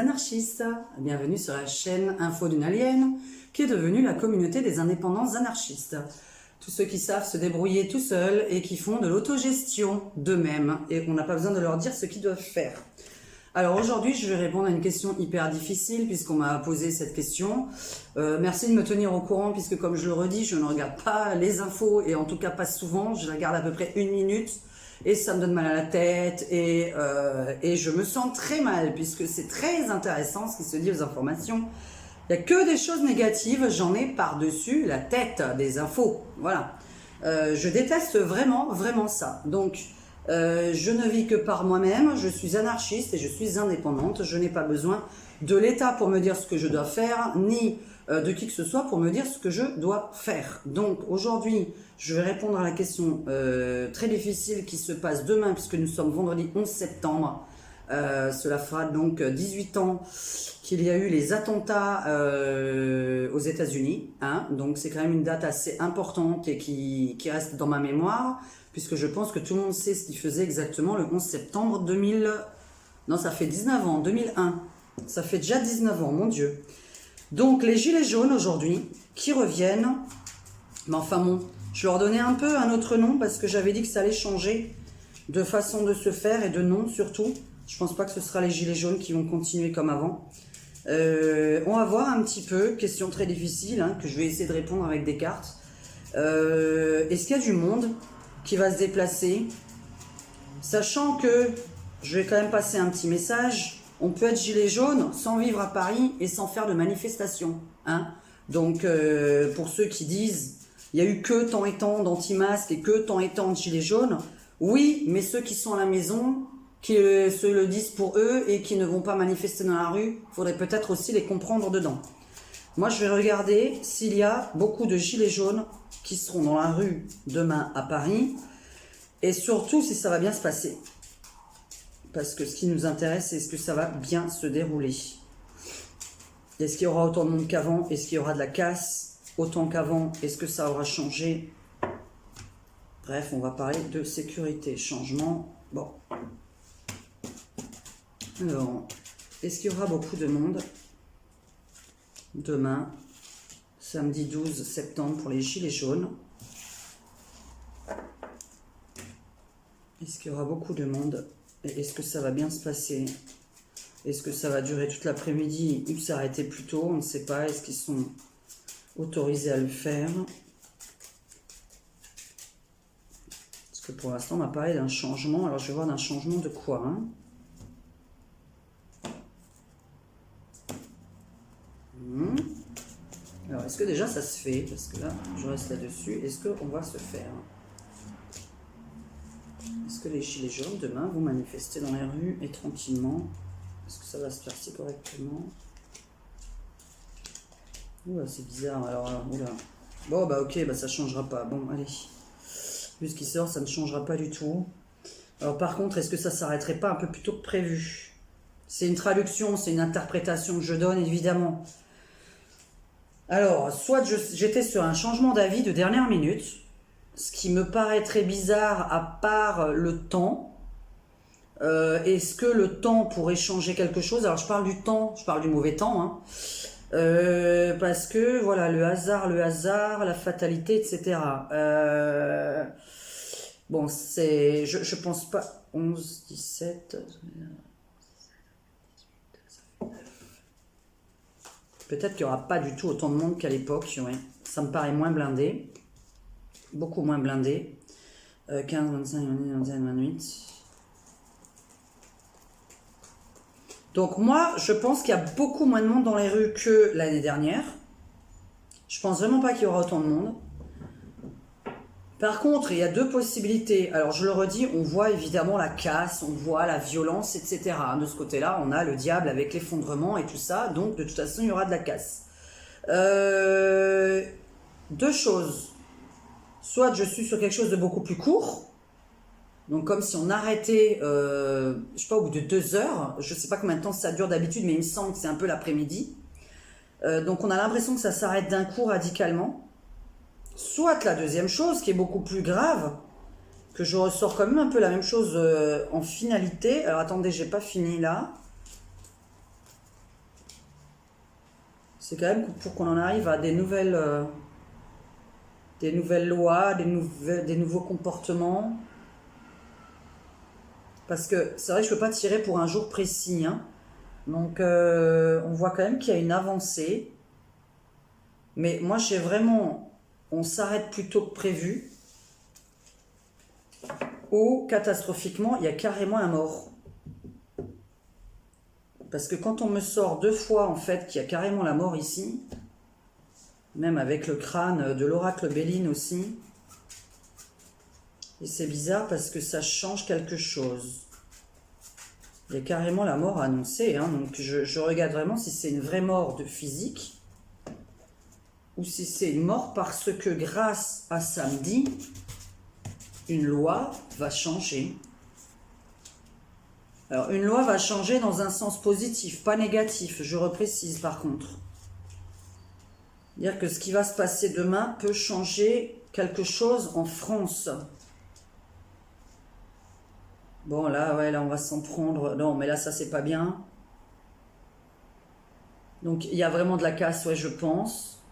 anarchistes, bienvenue sur la chaîne Info d'une Alien, qui est devenue la communauté des indépendants anarchistes. Tous ceux qui savent se débrouiller tout seuls et qui font de l'autogestion d'eux-mêmes, et on n'a pas besoin de leur dire ce qu'ils doivent faire. Alors aujourd'hui, je vais répondre à une question hyper difficile, puisqu'on m'a posé cette question. Merci de me tenir au courant, puisque comme je le redis, je ne regarde pas les infos, et en tout cas pas souvent, je regarde à peu près 1 minute, et ça me donne mal à la tête, et je me sens très mal, puisque c'est très intéressant ce qui se dit aux informations. Il n'y a que des choses négatives, j'en ai par-dessus la tête des infos, voilà. Je déteste vraiment, vraiment ça. Donc, je ne vis que par moi-même, je suis anarchiste et je suis indépendante, je n'ai pas besoin de l'État pour me dire ce que je dois faire, ni de qui que ce soit pour me dire ce que je dois faire. Donc aujourd'hui, je vais répondre à la question très difficile qui se passe demain, puisque nous sommes vendredi 11 septembre. Cela fera donc 18 ans qu'il y a eu les attentats aux États-Unis, hein, donc c'est quand même une date assez importante et qui reste dans ma mémoire, puisque je pense que tout le monde sait ce qu'il faisait exactement le 11 septembre 2000... Non, ça fait 19 ans, 2001. Ça fait déjà 19 ans, mon Dieu. Donc, les gilets jaunes, aujourd'hui, qui reviennent. Mais enfin bon, je leur donnais un peu un autre nom, parce que j'avais dit que ça allait changer de façon de se faire et de nom, surtout. Je pense pas que ce sera les gilets jaunes qui vont continuer comme avant. On va voir un petit peu, question très difficile, hein, que je vais essayer de répondre avec des cartes. Est-ce qu'il y a du monde qui va se déplacer, sachant que, je vais quand même passer un petit message, on peut être gilet jaune sans vivre à Paris et sans faire de manifestation, hein. Donc, pour ceux qui disent, il n'y a eu que tant et tant d'anti-masques et que tant et tant de gilets jaunes, oui, mais ceux qui sont à la maison, qui se le disent pour eux et qui ne vont pas manifester dans la rue, il faudrait peut-être aussi les comprendre dedans. Moi, je vais regarder s'il y a beaucoup de gilets jaunes qui seront dans la rue demain à Paris, et surtout si ça va bien se passer. Parce que ce qui nous intéresse, c'est est-ce que ça va bien se dérouler. Est-ce qu'il y aura autant de monde qu'avant? Est-ce qu'il y aura de la casse autant qu'avant? Est-ce que ça aura changé? Bref, on va parler de sécurité, changement. Bon. Alors, est-ce qu'il y aura beaucoup de monde demain, samedi 12 septembre, pour les gilets jaunes? Est-ce qu'il y aura beaucoup de monde? Et est-ce que ça va bien se passer? Est-ce que ça va durer toute l'après-midi ou s'arrêter plus tôt? On ne sait pas. Est-ce qu'ils sont autorisés à le faire? Parce que pour l'instant, on m'a parlé d'un changement. Alors, je vais voir d'un changement de quoi, hein? Alors, est-ce que déjà ça se fait? Parce que là, je reste là-dessus. Est-ce qu'on va se faire? Est-ce que les gilets jaunes, demain, vont manifester dans les rues et tranquillement? Est-ce que ça va se passer correctement? Oula, c'est bizarre. Alors, oula. Bon, bah ok, bah ça changera pas. Bon, allez. Vu ce qui sort, ça ne changera pas du tout. Alors, par contre, est-ce que ça s'arrêterait pas un peu plus tôt que prévu? C'est une traduction, c'est une interprétation que je donne, évidemment. Alors, soit j'étais sur un changement d'avis de dernière minute, ce qui me paraît très bizarre à part le temps. Est-ce que le temps pourrait changer quelque chose? Alors, je parle du temps, je parle du mauvais temps, hein. Parce que, voilà, le hasard, la fatalité, etc. Bon, c'est... Je pense pas... 11, 17... Peut-être qu'il n'y aura pas du tout autant de monde qu'à l'époque, ouais. Ça me paraît moins blindé. Beaucoup moins blindé. 15, 25, 27, 28. Donc moi, je pense qu'il y a beaucoup moins de monde dans les rues que l'année dernière. Je pense vraiment pas qu'il y aura autant de monde. Par contre, il y a deux possibilités. Alors je le redis, on voit évidemment la casse, on voit la violence, etc. De ce côté-là, on a le diable avec l'effondrement et tout ça. Donc de toute façon, il y aura de la casse. Deux choses. Soit je suis sur quelque chose de beaucoup plus court. Donc comme si on arrêtait, je sais pas, au bout de 2 heures. Je sais pas combien de temps ça dure d'habitude, mais il me semble que c'est un peu l'après-midi. Donc on a l'impression que ça s'arrête d'un coup radicalement. Soit la deuxième chose, qui est beaucoup plus grave, que je ressors quand même un peu la même chose en finalité. Alors attendez, j'ai pas fini là. C'est quand même pour qu'on en arrive à des nouvelles lois, des nouveaux comportements. Parce que c'est vrai que je ne peux pas tirer pour un jour précis, hein. Donc on voit quand même qu'il y a une avancée. Mais moi j'ai vraiment, on s'arrête plus tôt que prévu. Ou catastrophiquement, il y a carrément un mort. Parce que quand on me sort 2 fois en fait qu'il y a carrément la mort ici, même avec le crâne de l'oracle Béline aussi, et c'est bizarre parce que ça change quelque chose. Il y a carrément la mort annoncée, hein, donc je regarde vraiment si c'est une vraie mort de physique, ou si c'est une mort parce que grâce à samedi, une loi va changer. Alors, une loi va changer dans un sens positif, pas négatif, je reprécise par contre. Dire que ce qui va se passer demain peut changer quelque chose en France. Bon, là, ouais, là, on va s'en prendre. Non, mais là, ça, c'est pas bien. Donc, il y a vraiment de la casse, ouais, je pense.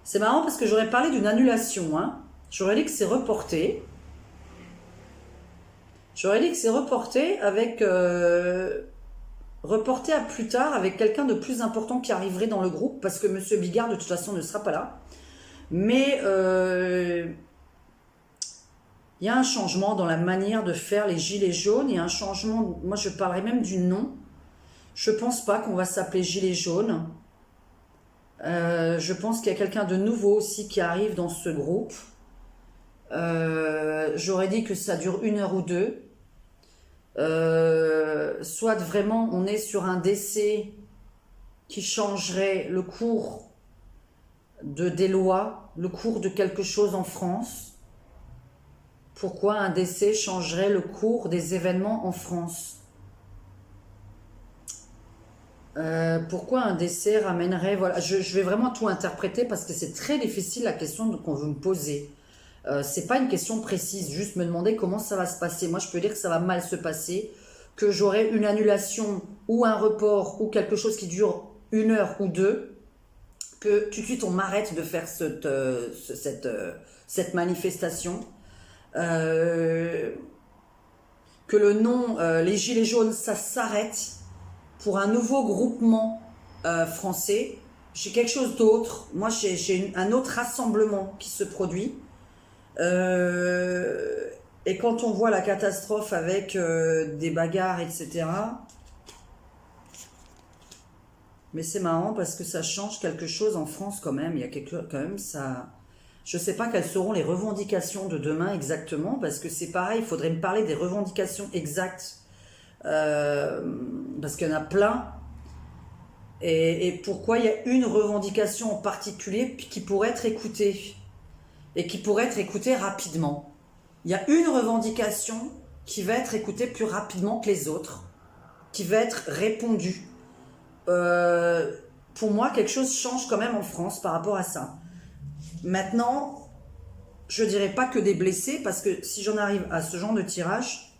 C'est marrant parce que j'aurais parlé d'une annulation, hein. J'aurais dit que c'est reporté. J'aurais dit que c'est reporté avec... reporté à plus tard avec quelqu'un de plus important qui arriverait dans le groupe, parce que Monsieur Bigard, de toute façon, ne sera pas là. Mais il y a un changement dans la manière de faire les gilets jaunes. Il y a un changement, moi je parlerais même du nom. Je pense pas qu'on va s'appeler gilets jaunes. Je pense qu'il y a quelqu'un de nouveau aussi qui arrive dans ce groupe. J'aurais dit que ça dure 1 heure ou 2. Soit vraiment on est sur un décès qui changerait le cours des lois, le cours de quelque chose en France. Pourquoi un décès changerait le cours des événements en France? Pourquoi un décès ramènerait... Voilà, je vais vraiment tout interpréter parce que c'est très difficile la question qu'on veut me poser. C'est pas une question précise, juste me demander comment ça va se passer. Moi, je peux dire que ça va mal se passer, que j'aurai une annulation ou un report ou quelque chose qui dure 1 heure ou 2, que tout de suite on m'arrête de faire cette manifestation, que le nom, les Gilets jaunes, ça s'arrête pour un nouveau groupement français. J'ai quelque chose d'autre. Moi, j'ai un autre rassemblement qui se produit. Et quand on voit la catastrophe avec des bagarres, etc. Mais c'est marrant parce que ça change quelque chose en France quand même. Il y a quand même ça. Je sais pas quelles seront les revendications de demain exactement, parce que c'est pareil, il faudrait me parler des revendications exactes. Parce qu'il y en a plein. Et pourquoi il y a une revendication en particulier qui pourrait être écoutée et qui pourrait être écoutée rapidement. Il y a une revendication qui va être écoutée plus rapidement que les autres, qui va être répondue. Pour moi, quelque chose change quand même en France par rapport à ça. Maintenant, je dirais pas que des blessés, parce que si j'en arrive à ce genre de tirage,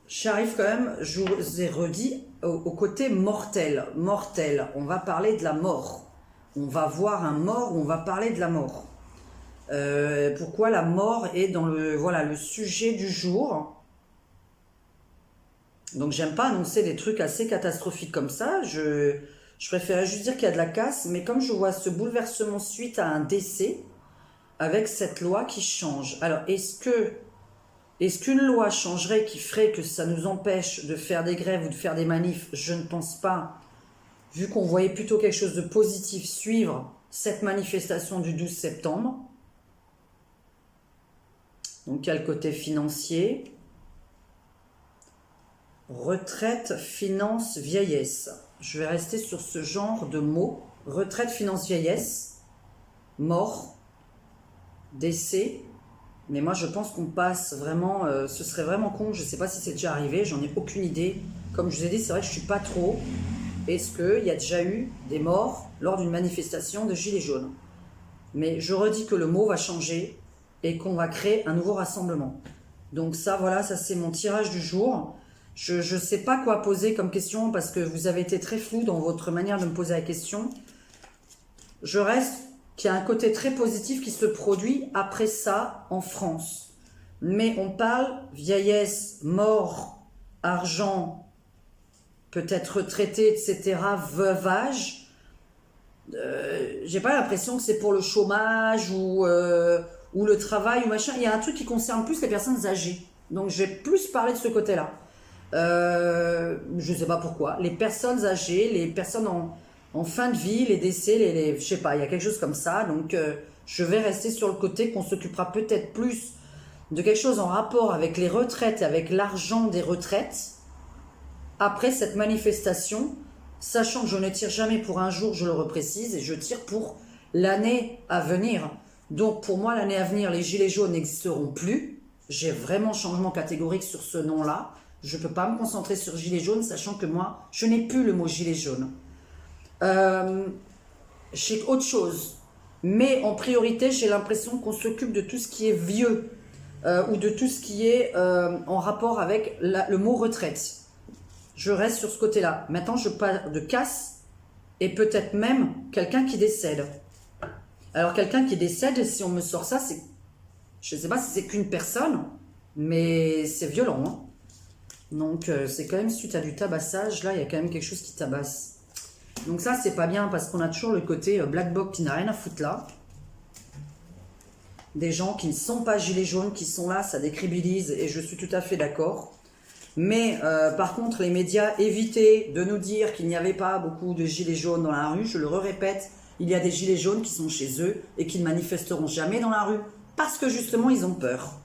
j'arrive quand même, je vous ai redit, au côté mortel. Mortel, on va parler de la mort. On va voir un mort, on va parler de la mort. Pourquoi la mort est dans le sujet du jour. Donc j'aime pas annoncer des trucs assez catastrophiques comme ça. Je préférais juste dire qu'il y a de la casse, mais comme je vois ce bouleversement suite à un décès, avec cette loi qui change. Alors est-ce qu'une loi changerait qui ferait que ça nous empêche de faire des grèves ou de faire des manifs? Je ne pense pas, vu qu'on voyait plutôt quelque chose de positif suivre cette manifestation du 12 septembre. Donc, il y a le côté financier. Retraite, finance, vieillesse. Je vais rester sur ce genre de mots. Retraite, finance, vieillesse. Mort. Décès. Mais moi, je pense qu'on passe vraiment... ce serait vraiment con. Je ne sais pas si c'est déjà arrivé. J'en ai aucune idée. Comme je vous ai dit, c'est vrai que je ne suis pas trop. Est-ce qu'il y a déjà eu des morts lors d'une manifestation de Gilets jaunes? Mais je redis que le mot va changer et qu'on va créer un nouveau rassemblement. Donc ça, voilà, ça c'est mon tirage du jour. Je ne sais pas quoi poser comme question parce que vous avez été très flou dans votre manière de me poser la question. Je reste qu'il y a un côté très positif qui se produit après ça en France. Mais on parle vieillesse, mort, argent, peut-être retraité, etc., veuvage. J'ai pas l'impression que c'est pour le chômage ou le travail ou machin. Il y a un truc qui concerne plus les personnes âgées. Donc je vais plus parler de ce côté-là. Je sais pas pourquoi. Les personnes âgées, les personnes en fin de vie, les décès, je sais pas, il y a quelque chose comme ça. Donc je vais rester sur le côté qu'on s'occupera peut-être plus de quelque chose en rapport avec les retraites et avec l'argent des retraites après cette manifestation. Sachant que je ne tire jamais pour un jour, je le reprécise, et je tire pour l'année à venir. Donc pour moi, l'année à venir, les gilets jaunes n'existeront plus. J'ai vraiment changement catégorique sur ce nom-là. Je ne peux pas me concentrer sur gilets jaunes, sachant que moi, je n'ai plus le mot gilet jaune. J'ai autre chose. Mais en priorité, j'ai l'impression qu'on s'occupe de tout ce qui est vieux, ou de tout ce qui est en rapport avec le mot retraite. Je reste sur ce côté-là. Maintenant, je parle de casse et peut-être même quelqu'un qui décède. Alors, quelqu'un qui décède, si on me sort ça, c'est... Je ne sais pas si c'est qu'une personne, mais c'est violent. Hein. Donc, c'est quand même suite à du tabassage. Là, il y a quand même quelque chose qui tabasse. Donc ça, c'est pas bien parce qu'on a toujours le côté black box qui n'a rien à foutre là. Des gens qui ne sont pas gilets jaunes, qui sont là, ça décrédibilise et je suis tout à fait d'accord. Mais par contre, les médias, évitez de nous dire qu'il n'y avait pas beaucoup de gilets jaunes dans la rue. Je le répète, il y a des gilets jaunes qui sont chez eux et qui ne manifesteront jamais dans la rue parce que justement, ils ont peur.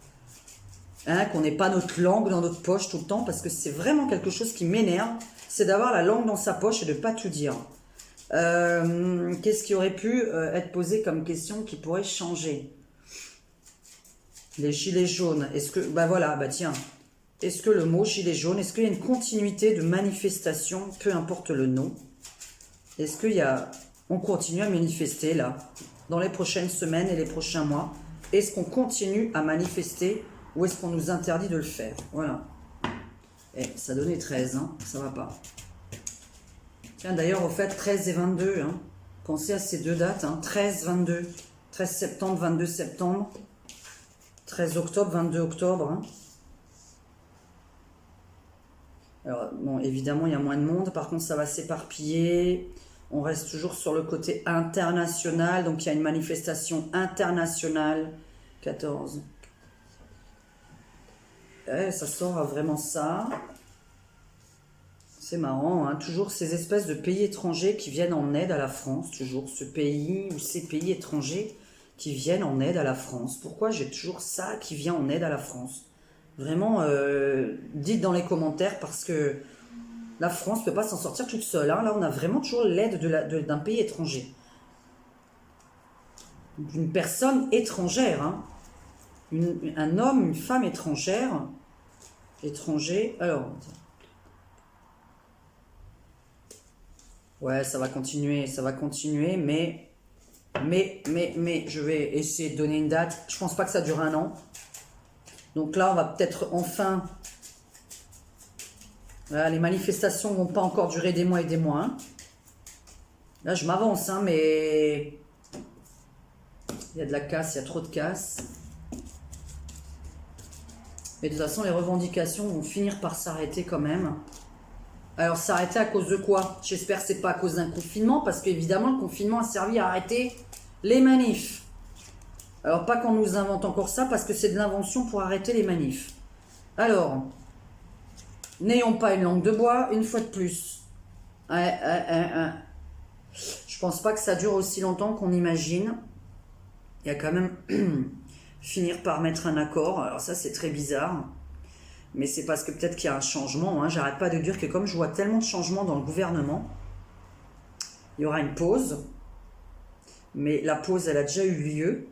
Hein, qu'on n'ait pas notre langue dans notre poche tout le temps parce que c'est vraiment quelque chose qui m'énerve. C'est d'avoir la langue dans sa poche et de ne pas tout dire. Qu'est-ce qui aurait pu être posé comme question qui pourrait changer? Les gilets jaunes, est-ce que... Bah voilà, bah tiens... Est-ce que le mot gilet jaune, est-ce qu'il y a une continuité de manifestation, peu importe le nom? Est-ce qu'il y a... On continue à manifester là, dans les prochaines semaines et les prochains mois? Est-ce qu'on continue à manifester ou est-ce qu'on nous interdit de le faire? Voilà. Eh, ça donnait 13, hein, ça va pas. Tiens, d'ailleurs, au fait, 13 et 22, hein, pensez à ces deux dates, hein, 13, 22. 13 septembre, 22 septembre. 13 octobre, 22 octobre, hein. Alors, bon, évidemment, il y a moins de monde. Par contre, ça va s'éparpiller. On reste toujours sur le côté international. Donc, il y a une manifestation internationale. 14. Ça sort à vraiment ça. C'est marrant, hein. Toujours ces espèces de pays étrangers qui viennent en aide à la France. Toujours ce pays ou ces pays étrangers qui viennent en aide à la France. Pourquoi j'ai toujours ça qui vient en aide à la France? Vraiment, dites dans les commentaires parce que la France ne peut pas s'en sortir toute seule. Hein. Là, on a vraiment toujours l'aide d'un pays étranger. D'une personne étrangère. Hein. Un homme, une femme étrangère. Étranger. Alors. Ouais, ça va continuer, mais je vais essayer de donner une date. Je pense pas que ça dure un an. Donc là, on va peut-être enfin... Voilà, les manifestations ne vont pas encore durer des mois et des mois. Hein. Là, je m'avance, hein, mais... Il y a de la casse, il y a trop de casse. Mais de toute façon, les revendications vont finir par s'arrêter quand même. Alors, s'arrêter à cause de quoi? J'espère que ce n'est pas à cause d'un confinement, parce qu'évidemment, le confinement a servi à arrêter les manifs. Alors, pas qu'on nous invente encore ça, parce que c'est de l'invention pour arrêter les manifs. Alors, n'ayons pas une langue de bois, une fois de plus. Je pense pas que ça dure aussi longtemps qu'on imagine. Il y a quand même finir par mettre un accord. Alors ça, c'est très bizarre. Mais c'est parce que peut-être qu'il y a un changement. Hein. J'arrête pas de dire que comme je vois tellement de changements dans le gouvernement, il y aura une pause. Mais la pause, elle a déjà eu lieu.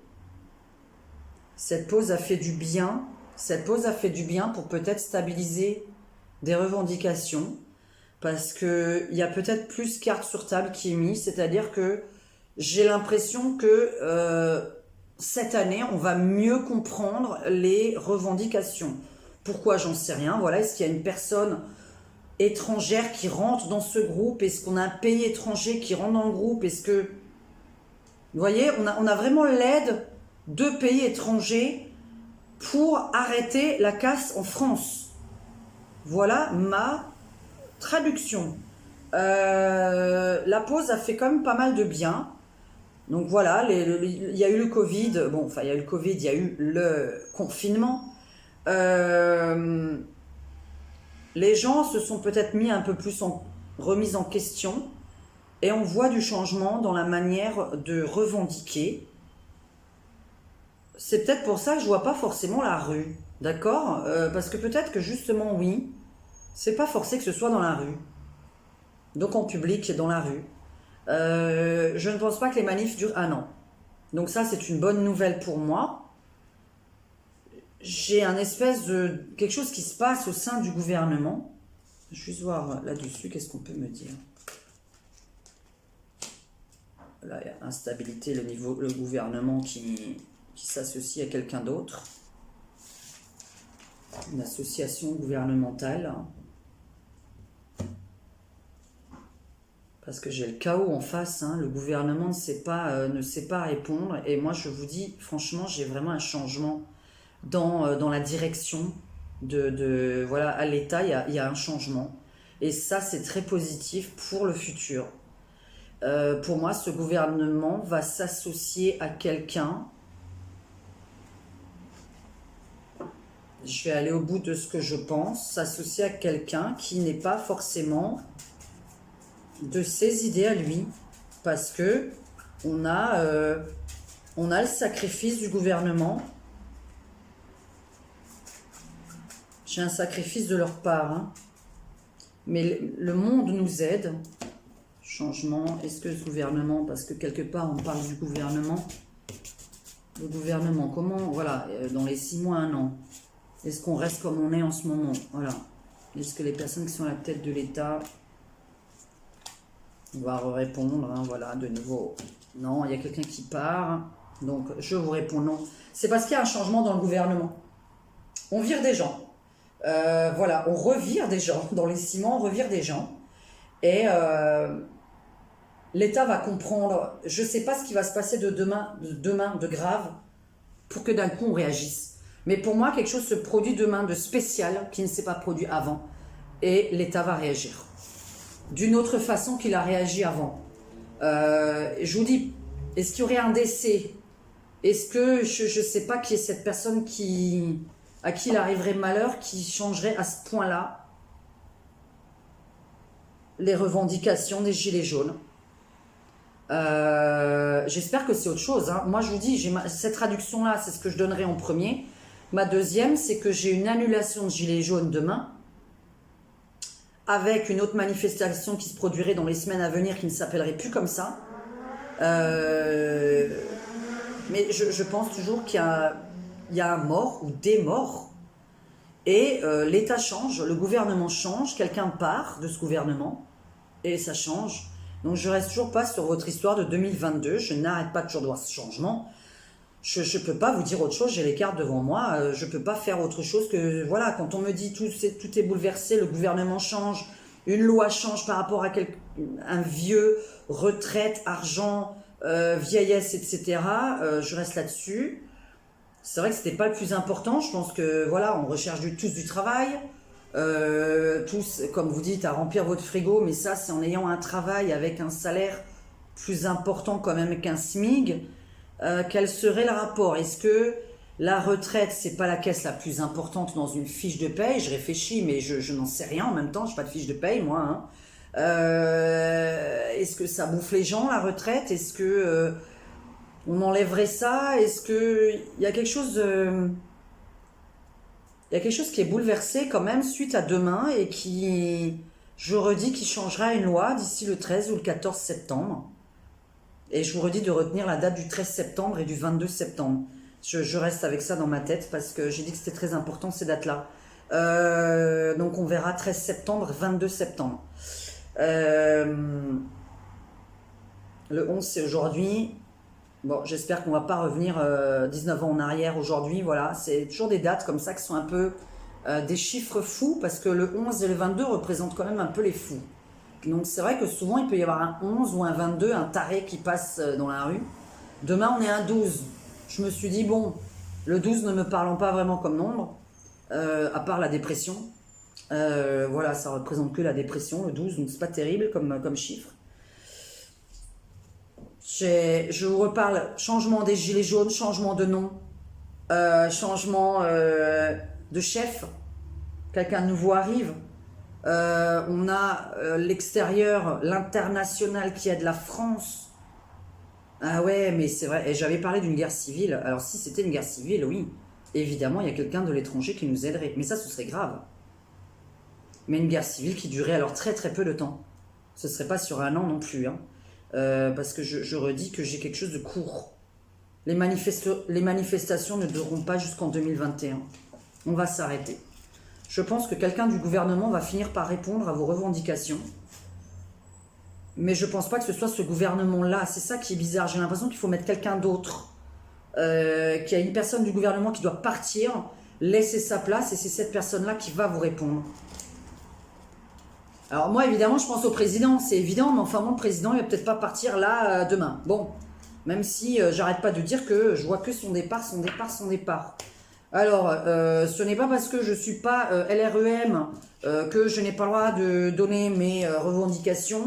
Cette pause a fait du bien. Cette pause a fait du bien pour peut-être stabiliser des revendications. Parce qu'il y a peut-être plus carte sur table qui est mise. C'est-à-dire que j'ai l'impression que cette année, on va mieux comprendre les revendications. Pourquoi? J'en sais rien. Voilà, est-ce qu'il y a une personne étrangère qui rentre dans ce groupe? Est-ce qu'on a un pays étranger qui rentre dans le groupe? Est-ce que... Vous voyez, on a vraiment l'aide de pays étrangers pour arrêter la casse en France. Voilà ma traduction. La pause a fait quand même pas mal de bien. Donc voilà, il y a eu le Covid. Bon, enfin, il y a eu le Covid, il y a eu le confinement. Les gens se sont peut-être mis un peu plus remis en question et on voit du changement dans la manière de revendiquer. C'est peut-être pour ça que je vois pas forcément la rue, d'accord? Parce que peut-être que justement, oui, c'est pas forcé que ce soit dans la rue. Donc en public, dans la rue. Je ne pense pas que les manifs durent un an. Donc ça, c'est une bonne nouvelle pour moi. J'ai un espèce de... quelque chose qui se passe au sein du gouvernement. Je vais juste voir là-dessus, qu'est-ce qu'on peut me dire? Là, il y a instabilité, le gouvernement qui s'associe à quelqu'un d'autre. Une association gouvernementale. Parce que j'ai le chaos en face, hein. Le gouvernement ne sait pas répondre. Et moi, je vous dis, franchement, j'ai vraiment un changement dans la direction voilà, à l'État, il y a un changement. Et ça, c'est très positif pour le futur. Pour moi, ce gouvernement va s'associer à quelqu'un. Je vais aller au bout de ce que je pense. S'associer à quelqu'un qui n'est pas forcément de ses idées à lui. Parce que on a le sacrifice du gouvernement. J'ai un sacrifice de leur part. Hein. Mais le monde nous aide. Changement. Est-ce que ce gouvernement, parce que quelque part on parle du gouvernement. Le gouvernement, comment, voilà, dans les 6 mois, 1 an. Est-ce qu'on reste comme on est en ce moment? Voilà. Est-ce que les personnes qui sont à la tête de l'État, on va répondre, hein, voilà, de nouveau. Non, il y a quelqu'un qui part. Donc, je vous réponds non. C'est parce qu'il y a un changement dans le gouvernement. On vire des gens. Voilà, on revire des gens. Dans les 6 mois, on revire des gens. Et l'État va comprendre. Je ne sais pas ce qui va se passer de demain de grave pour que d'un coup on réagisse. Mais pour moi, quelque chose se produit demain de spécial qui ne s'est pas produit avant. Et l'État va réagir. D'une autre façon qu'il a réagi avant. Je vous dis, est-ce qu'il y aurait un décès? Est-ce que, je ne sais pas qui est cette personne à qui il arriverait malheur, qui changerait à ce point-là les revendications des Gilets jaunes? J'espère que c'est autre chose. Hein. Moi, je vous dis, cette traduction-là, c'est ce que je donnerai en premier. Ma deuxième, c'est que j'ai une annulation de Gilets jaunes demain, avec une autre manifestation qui se produirait dans les semaines à venir, qui ne s'appellerait plus comme ça. Mais je pense toujours qu'il y a un mort ou des morts. Et l'État change, le gouvernement change, quelqu'un part de ce gouvernement, et ça change. Donc je ne reste toujours pas sur votre histoire de 2022, je n'arrête pas de toujours voir ce changement. Je ne peux pas vous dire autre chose, j'ai les cartes devant moi, je ne peux pas faire autre chose que... Voilà, quand on me dit tout est bouleversé, le gouvernement change, une loi change par rapport à un vieux, retraite, argent, vieillesse, etc. Je reste là-dessus. C'est vrai que c'était pas le plus important, je pense que voilà, on recherche tous du travail, tous, comme vous dites, à remplir votre frigo, mais ça c'est en ayant un travail avec un salaire plus important quand même qu'un SMIG. Quel serait le rapport? Est-ce que la retraite, c'est pas la caisse la plus importante dans une fiche de paye? Je réfléchis, mais je n'en sais rien en même temps, je n'ai pas de fiche de paye, moi. Hein. Est-ce que ça bouffe les gens, la retraite? Est-ce que on enlèverait ça? Est-ce que il y a quelque chose il y a quelque chose qui est bouleversé quand même suite à demain et qui, je redis, qui changera une loi d'ici le 13 ou le 14 septembre. Et je vous redis de retenir la date du 13 septembre et du 22 septembre. Je reste avec ça dans ma tête parce que j'ai dit que c'était très important ces dates-là. Donc on verra 13 septembre, 22 septembre. Le 11 c'est aujourd'hui. Bon, j'espère qu'on va pas revenir 19 ans en arrière aujourd'hui. Voilà, c'est toujours des dates comme ça qui sont un peu des chiffres fous, parce que le 11 et le 22 représentent quand même un peu les fous. Donc c'est vrai que souvent il peut y avoir un 11 ou un 22, un taré qui passe dans la rue. Demain on est un 12. Je me suis dit bon, le 12 ne me parlant pas vraiment comme nombre, à part la dépression. Voilà, ça représente que la dépression, le 12, donc c'est pas terrible comme chiffre. Je vous reparle changement des gilets jaunes, changement de nom, changement de chef, quelqu'un de nouveau arrive. On a l'extérieur, l'international qui aide la France. Ah ouais, mais c'est vrai, et j'avais parlé d'une guerre civile. Alors si c'était une guerre civile, oui, évidemment, il y a quelqu'un de l'étranger qui nous aiderait. Mais ça, ce serait grave. Mais une guerre civile qui durait alors très très peu de temps. Ce serait pas sur un an non plus, hein. Parce que je redis que j'ai quelque chose de court. Les manifestations ne dureront pas jusqu'en 2021. On va s'arrêter. Je pense que quelqu'un du gouvernement va finir par répondre à vos revendications. Mais je pense pas que ce soit ce gouvernement-là. C'est ça qui est bizarre. J'ai l'impression qu'il faut mettre quelqu'un d'autre. Qu'il y a une personne du gouvernement qui doit partir, laisser sa place, et c'est cette personne-là qui va vous répondre. Alors moi, évidemment, je pense au président. C'est évident, mais enfin, mon président, il va peut-être pas partir là demain. Bon, même si j'arrête pas de dire que je vois que son départ, son départ, son départ. Alors, ce n'est pas parce que je suis pas LREM que je n'ai pas le droit de donner mes revendications.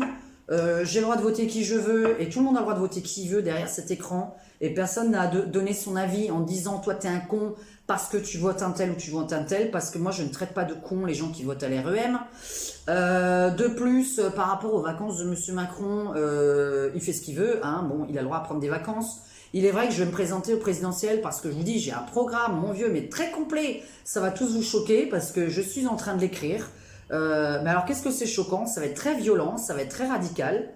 J'ai le droit de voter qui je veux, et tout le monde a le droit de voter qui veut derrière cet écran, et personne n'a donné son avis en disant toi t'es un con parce que tu votes un tel ou tu votes un tel, parce que moi je ne traite pas de con les gens qui votent à l'REM. De plus, par rapport aux vacances de monsieur Macron, il fait ce qu'il veut, hein. Bon, il a le droit à prendre des vacances. Il est vrai que je vais me présenter au présidentiel parce que je vous dis, j'ai un programme, mon vieux, mais très complet. Ça va tous vous choquer parce que je suis en train de l'écrire. Mais alors, qu'est-ce que c'est choquant? Ça va être très violent, ça va être très radical.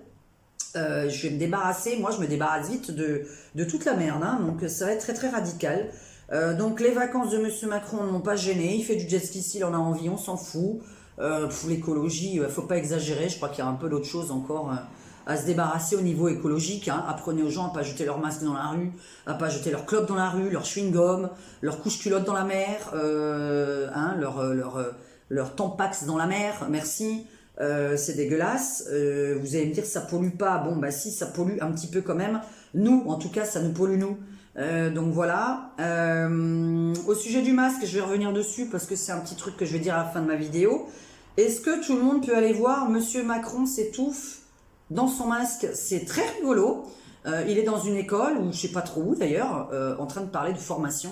Je vais me débarrasser, moi je me débarrasse vite de toute la merde, hein, donc ça va être très très radical. Donc les vacances de monsieur Macron ne m'ont pas gêné, il fait du jet ski s'il en a envie, on s'en fout. Pour l'écologie, faut pas exagérer, je crois qu'il y a un peu d'autres choses encore à se débarrasser au niveau écologique, hein. Apprenez aux gens à pas jeter leur masque dans la rue, à pas jeter leur clope dans la rue, leur chewing-gum, leur couche-culotte dans la mer, hein, leur tampax dans la mer, merci. C'est dégueulasse. Vous allez me dire ça pollue pas. Bon bah si, ça pollue un petit peu quand même. Nous, en tout cas, ça nous pollue nous. Donc voilà. Au sujet du masque, je vais revenir dessus parce que c'est un petit truc que je vais dire à la fin de ma vidéo. Est-ce que tout le monde peut aller voir Monsieur Macron s'étouffe dans son masque? C'est très rigolo. Il est dans une école, ou je sais pas trop où d'ailleurs, en train de parler de formation.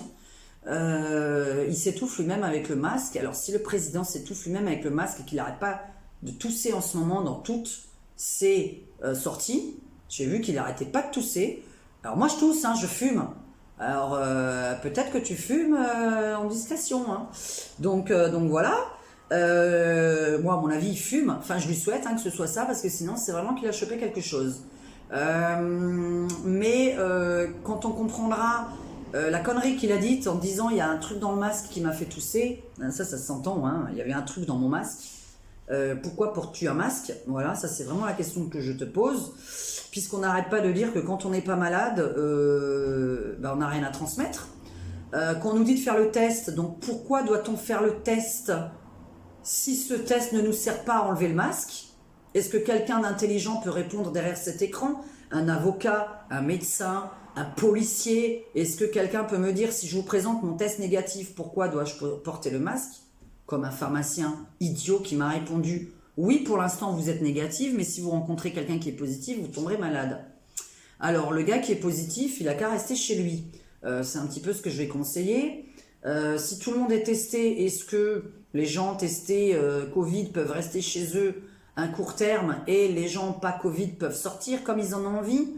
Il s'étouffe lui-même avec le masque. Alors si le président s'étouffe lui-même avec le masque et qu'il n'arrête pas de tousser en ce moment dans toutes ses sorties, j'ai vu qu'il n'arrêtait pas de tousser. Alors moi je tousse, hein, je fume. Alors peut-être que tu fumes en discrétion, hein. Donc voilà. Moi à mon avis il fume. Enfin je lui souhaite, hein, que ce soit ça, parce que sinon c'est vraiment qu'il a chopé quelque chose. Mais quand on comprendra la connerie qu'il a dite en disant il y a un truc dans le masque qui m'a fait tousser, ça s'entend, hein, il y avait un truc dans mon masque. Pourquoi portes-tu un masque? Voilà, ça c'est vraiment la question que je te pose, puisqu'on n'arrête pas de dire que quand on n'est pas malade, on n'a rien à transmettre. Qu'on nous dit de faire le test, donc pourquoi doit-on faire le test si ce test ne nous sert pas à enlever le masque? Est-ce que quelqu'un d'intelligent peut répondre derrière cet écran? Un avocat, un médecin, un policier? Est-ce que quelqu'un peut me dire si je vous présente mon test négatif, pourquoi dois-je porter le masque? Comme un pharmacien idiot qui m'a répondu « Oui, pour l'instant, vous êtes négative, mais si vous rencontrez quelqu'un qui est positif, vous tomberez malade. » Alors, le gars qui est positif, il a qu'à rester chez lui. C'est un petit peu ce que je vais conseiller. Si tout le monde est testé, est-ce que les gens testés Covid peuvent rester chez eux un court terme et les gens pas Covid peuvent sortir comme ils en ont envie?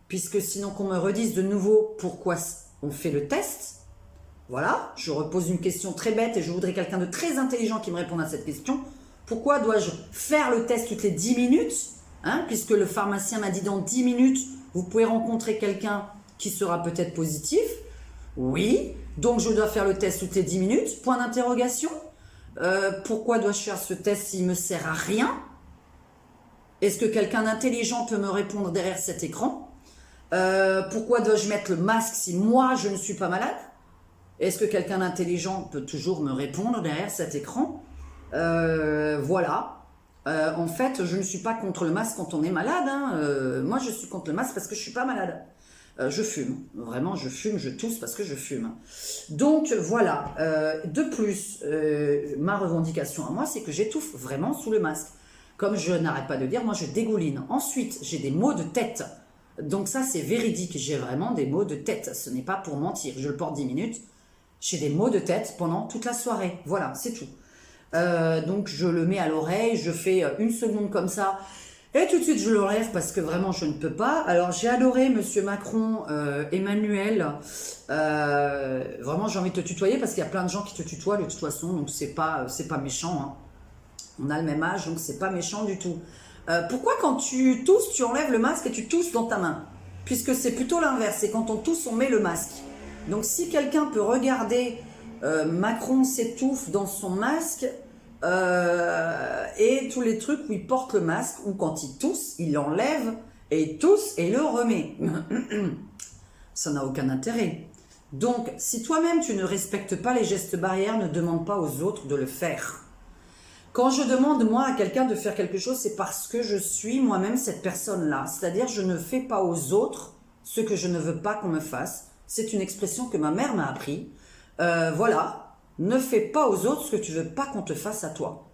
Puisque sinon qu'on me redise de nouveau pourquoi on fait le test. Voilà, je repose une question très bête et je voudrais quelqu'un de très intelligent qui me réponde à cette question. Pourquoi dois-je faire le test toutes les 10 minutes, hein, puisque le pharmacien m'a dit dans 10 minutes, vous pouvez rencontrer quelqu'un qui sera peut-être positif? Oui, donc je dois faire le test toutes les 10 minutes, point d'interrogation. Pourquoi dois-je faire ce test s'il ne me sert à rien? Est-ce que quelqu'un d'intelligent peut me répondre derrière cet écran? Pourquoi dois-je mettre le masque si moi je ne suis pas malade? Est-ce que quelqu'un d'intelligent peut toujours me répondre derrière cet écran? Voilà. En fait, je ne suis pas contre le masque quand on est malade. Hein. Moi, je suis contre le masque parce que je ne suis pas malade. Je fume. Vraiment, je fume, je tousse parce que je fume. Donc, voilà. De plus, ma revendication à moi, c'est que j'étouffe vraiment sous le masque. Comme je n'arrête pas de dire, moi, je dégouline. Ensuite, j'ai des maux de tête. Donc ça, c'est véridique. J'ai vraiment des maux de tête. Ce n'est pas pour mentir. Je le porte 10 minutes. J'ai des maux de tête pendant toute la soirée. Voilà, c'est tout. Donc je le mets à l'oreille, je fais une seconde comme ça, et tout de suite je l'enlève parce que vraiment je ne peux pas. Alors j'ai adoré Monsieur Macron, Emmanuel, vraiment j'ai envie de te tutoyer parce qu'il y a plein de gens qui te tutoient de toute façon, donc c'est pas méchant. Hein. On a le même âge, donc c'est pas méchant du tout. Pourquoi quand tu tousses, tu enlèves le masque et tu tousses dans ta main? Puisque c'est plutôt l'inverse, c'est quand on tousse, on met le masque. Donc si quelqu'un peut regarder Macron s'étouffe dans son masque et tous les trucs où il porte le masque, ou quand il tousse, il l'enlève et il tousse et il le remet. Ça n'a aucun intérêt. Donc, si toi-même tu ne respectes pas les gestes barrières, ne demande pas aux autres de le faire. Quand je demande moi à quelqu'un de faire quelque chose, c'est parce que je suis moi-même cette personne-là. C'est-à-dire, je ne fais pas aux autres ce que je ne veux pas qu'on me fasse. C'est une expression que ma mère m'a appris. Voilà, ne fais pas aux autres ce que tu veux pas qu'on te fasse à toi.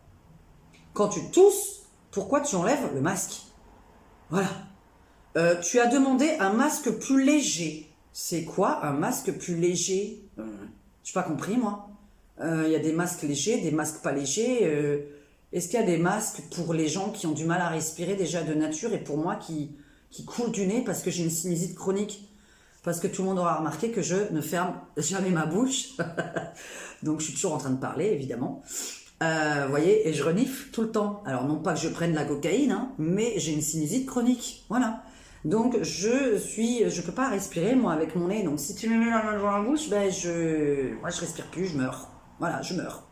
Quand tu tousses, pourquoi tu enlèves le masque? Voilà. Tu as demandé un masque plus léger. C'est quoi un masque plus léger? Je n'ai pas compris, moi. Il y a des masques légers, des masques pas légers. Est-ce qu'il y a des masques pour les gens qui ont du mal à respirer déjà de nature et pour moi qui coule du nez parce que j'ai une sinusite chronique? Parce que tout le monde aura remarqué que je ne ferme jamais ma bouche. Donc je suis toujours en train de parler, évidemment. Vous voyez, et je renifle tout le temps. Alors non pas que je prenne de la cocaïne, hein, mais j'ai une sinusite chronique. Voilà. Donc je peux pas respirer, moi, avec mon nez. Donc si tu me mets la main dans la bouche, ben moi je respire plus, je meurs. Voilà, je meurs.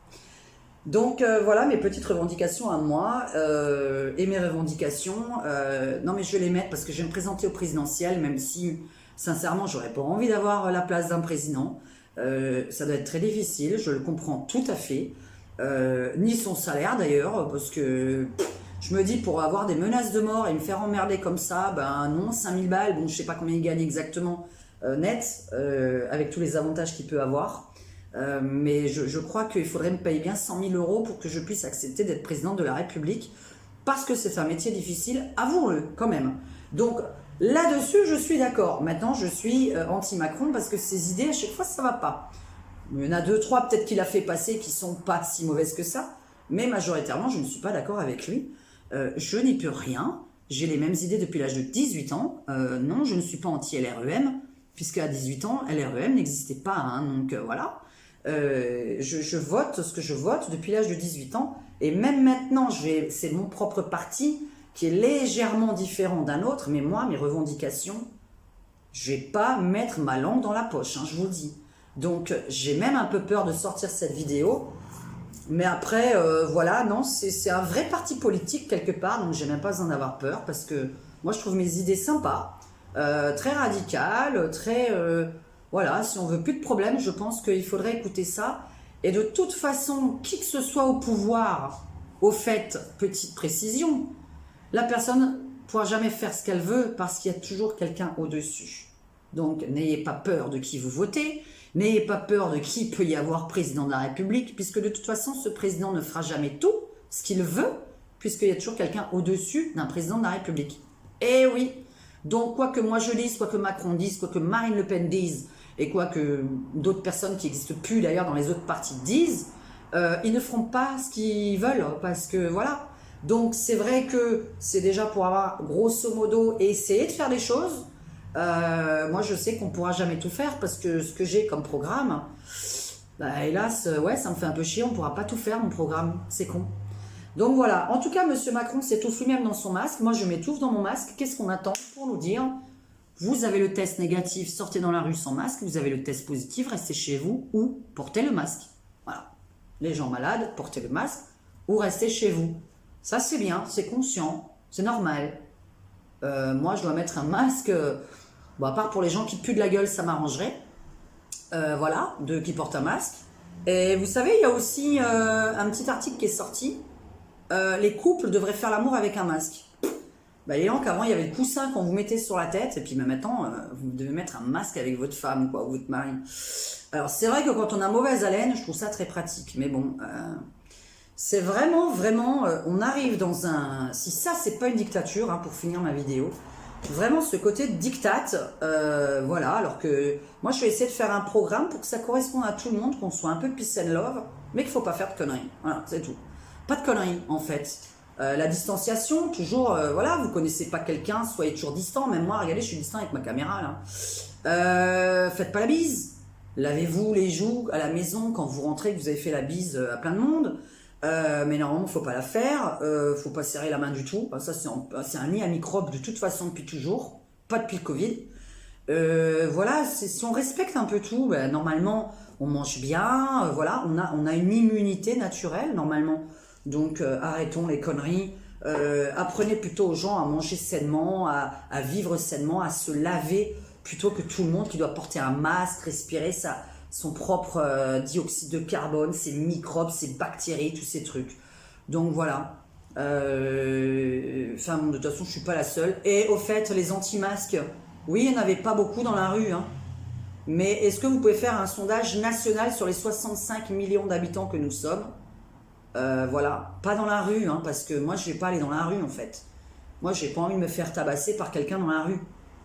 Donc voilà mes petites revendications à moi et mes revendications. Non mais je vais les mettre parce que je vais me présenter au présidentiel, même si sincèrement j'aurais pas envie d'avoir la place d'un président. Ça doit être très difficile, je le comprends tout à fait. Ni son salaire d'ailleurs, parce que je me dis pour avoir des menaces de mort et me faire emmerder comme ça, ben non, 5000 balles, bon je sais pas combien il gagne exactement net, avec tous les avantages qu'il peut avoir. Mais je crois qu'il faudrait me payer bien 100 000 € pour que je puisse accepter d'être président de la République, parce que c'est un métier difficile, avouons-le quand même. Donc là-dessus, je suis d'accord. Maintenant, je suis anti-Macron parce que ses idées, à chaque fois, ça va pas. Il y en a 2, 3 peut-être qu'il a fait passer qui sont pas si mauvaises que ça, mais majoritairement, je ne suis pas d'accord avec lui. Je n'y peux rien. J'ai les mêmes idées depuis l'âge de 18 ans. Non, je ne suis pas anti-LREM, puisque à 18 ans, LREM n'existait pas. Hein, donc voilà. Je vote ce que je vote depuis l'âge de 18 ans. Et même maintenant, c'est mon propre parti qui est légèrement différent d'un autre. Mais moi, mes revendications, je vais pas mettre ma langue dans la poche, hein, je vous le dis. Donc, j'ai même un peu peur de sortir cette vidéo. Mais après, voilà, non, c'est un vrai parti politique quelque part. Donc, j'ai même pas besoin d'avoir peur parce que moi, je trouve mes idées sympas, très radicales, très... voilà, si on veut plus de problème, je pense qu'il faudrait écouter ça. Et de toute façon, qui que ce soit au pouvoir, au fait, petite précision, la personne ne pourra jamais faire ce qu'elle veut parce qu'il y a toujours quelqu'un au-dessus. Donc, n'ayez pas peur de qui vous votez, n'ayez pas peur de qui peut y avoir président de la République, puisque de toute façon, ce président ne fera jamais tout ce qu'il veut, puisqu'il y a toujours quelqu'un au-dessus d'un président de la République. Eh oui. Donc, quoi que moi je dise, quoi que Macron dise, quoi que Marine Le Pen dise, et quoi que d'autres personnes qui n'existent plus d'ailleurs dans les autres partis disent, ils ne feront pas ce qu'ils veulent, parce que voilà. Donc c'est vrai que c'est déjà pour avoir grosso modo essayé de faire des choses. Moi je sais qu'on ne pourra jamais tout faire, parce que ce que j'ai comme programme, bah, hélas, ouais, ça me fait un peu chier, on ne pourra pas tout faire mon programme, c'est con. Donc voilà, en tout cas, Monsieur Macron s'étouffe lui-même dans son masque. Moi, je m'étouffe dans mon masque. Qu'est-ce qu'on attend pour nous dire? Vous avez le test négatif, sortez dans la rue sans masque. Vous avez le test positif, restez chez vous ou portez le masque. Voilà. Les gens malades, portez le masque ou restez chez vous. Ça, c'est bien, c'est conscient, c'est normal. Moi, je dois mettre un masque. Bon, à part pour les gens qui puent de la gueule, ça m'arrangerait. voilà, qui portent un masque. Et vous savez, il y a aussi un petit article qui est sorti. Les couples devraient faire l'amour avec un masque. Bah, les gens qu'avant, il y avait le coussin qu'on vous mettait sur la tête, et puis même maintenant, vous devez mettre un masque avec votre femme, quoi, ou votre mari. Alors, c'est vrai que quand on a mauvaise haleine, je trouve ça très pratique, mais bon, c'est vraiment, on arrive dans un... Si ça, c'est pas une dictature, hein, pour finir ma vidéo, vraiment ce côté de dictate, voilà, alors que moi, je vais essayer de faire un programme pour que ça corresponde à tout le monde, qu'on soit un peu peace and love, mais qu'il faut pas faire de conneries, voilà, c'est tout. Pas de conneries, en fait. La distanciation, toujours, voilà, vous connaissez pas quelqu'un, soyez toujours distant. Même moi, regardez, je suis distant avec ma caméra, là. Faites pas la bise. Lavez-vous les joues à la maison quand vous rentrez, que vous avez fait la bise à plein de monde. Mais normalement, faut pas la faire. Faut pas serrer la main du tout. Ça, c'est un nid à microbes de toute façon depuis toujours. Pas depuis le Covid. Voilà, si on respecte un peu tout, ben, normalement, on mange bien. Voilà, on a une immunité naturelle, normalement. Donc arrêtons les conneries, apprenez plutôt aux gens à manger sainement, à vivre sainement, à se laver plutôt que tout le monde qui doit porter un masque, respirer son propre dioxyde de carbone, ses microbes, ses bactéries, tous ces trucs. Donc voilà. Enfin bon, de toute façon je suis pas la seule. Et au fait, les anti-masques, oui, il n'y en avait pas beaucoup dans la rue, hein. Mais est-ce que vous pouvez faire un sondage national sur les 65 millions d'habitants que nous sommes? Voilà, pas dans la rue, hein, parce que moi je vais pas aller dans la rue en fait. Moi j'ai pas envie de me faire tabasser par quelqu'un dans la rue,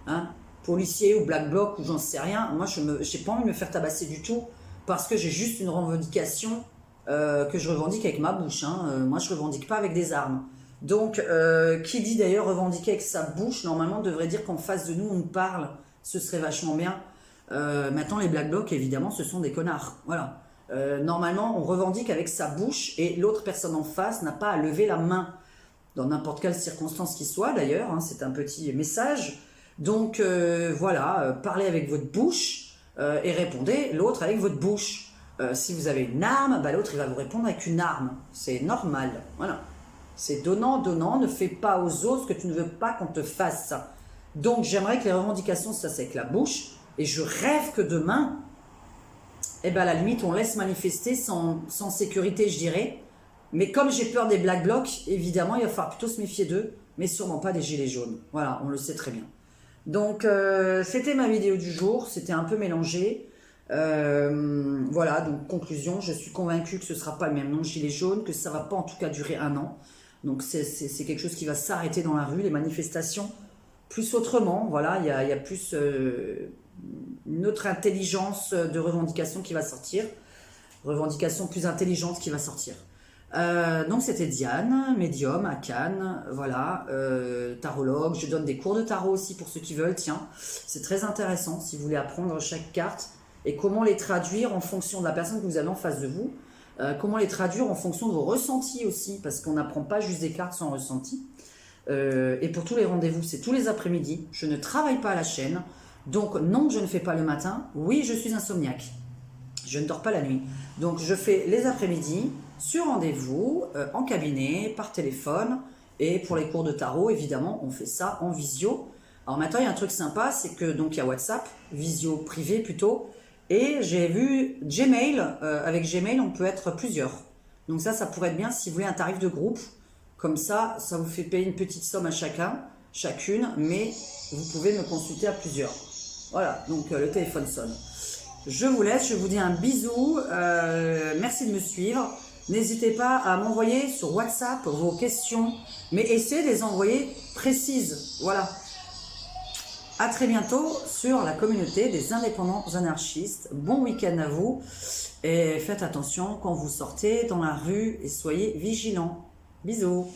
hein, policier ou black bloc ou j'en sais rien. Moi j'ai pas envie de me faire tabasser du tout parce que j'ai juste une revendication que je revendique avec ma bouche, hein. Moi je revendique pas avec des armes. Donc qui dit d'ailleurs revendiquer avec sa bouche, normalement devrait dire qu'en face de nous on nous parle, ce serait vachement bien. Maintenant les black blocs évidemment ce sont des connards, voilà. Normalement, on revendique avec sa bouche et l'autre personne en face n'a pas à lever la main, dans n'importe quelle circonstance qu'il soit d'ailleurs, hein, c'est un petit message. Donc voilà, parlez avec votre bouche et répondez l'autre avec votre bouche. Si vous avez une arme, bah, l'autre il va vous répondre avec une arme, c'est normal, voilà. C'est donnant, ne fais pas aux autres ce que tu ne veux pas qu'on te fasse. Donc j'aimerais que les revendications se fassent avec la bouche et je rêve que demain... Eh bien, à la limite, on laisse manifester sans sécurité, je dirais. Mais comme j'ai peur des black blocs, évidemment, il va falloir plutôt se méfier d'eux, mais sûrement pas des gilets jaunes. Voilà, on le sait très bien. Donc, c'était ma vidéo du jour. C'était un peu mélangé. Voilà, donc conclusion, je suis convaincue que ce ne sera pas le même nom, gilet jaune, que ça ne va pas en tout cas durer 1 an. Donc, c'est quelque chose qui va s'arrêter dans la rue, les manifestations, plus autrement. Voilà, il y a plus... une autre intelligence de revendication qui va sortir, revendication plus intelligente qui va sortir. Donc c'était Diane, médium à Cannes, voilà, tarologue, je donne des cours de tarot aussi pour ceux qui veulent, tiens, c'est très intéressant si vous voulez apprendre chaque carte et comment les traduire en fonction de la personne que vous avez en face de vous, comment les traduire en fonction de vos ressentis aussi, parce qu'on n'apprend pas juste des cartes sans ressenti. Et pour tous les rendez-vous, c'est tous les après-midi, je ne travaille pas à la chaîne. Donc non, je ne fais pas le matin. Oui, je suis insomniaque. Je ne dors pas la nuit. Donc je fais les après-midi sur rendez-vous, en cabinet, par téléphone. Et pour les cours de tarot, évidemment, on fait ça en visio. Alors maintenant, il y a un truc sympa, c'est que donc il y a WhatsApp, visio privé plutôt. Et j'ai vu Gmail. Avec Gmail, on peut être plusieurs. Donc ça pourrait être bien si vous voulez un tarif de groupe. Comme ça vous fait payer une petite somme à chacune, mais vous pouvez me consulter à plusieurs. Voilà, donc le téléphone sonne. Je vous laisse, je vous dis un bisou, merci de me suivre. N'hésitez pas à m'envoyer sur WhatsApp vos questions, mais essayez de les envoyer précises. Voilà. À très bientôt sur la communauté des indépendants anarchistes. Bon week-end à vous et faites attention quand vous sortez dans la rue et soyez vigilants. Bisous.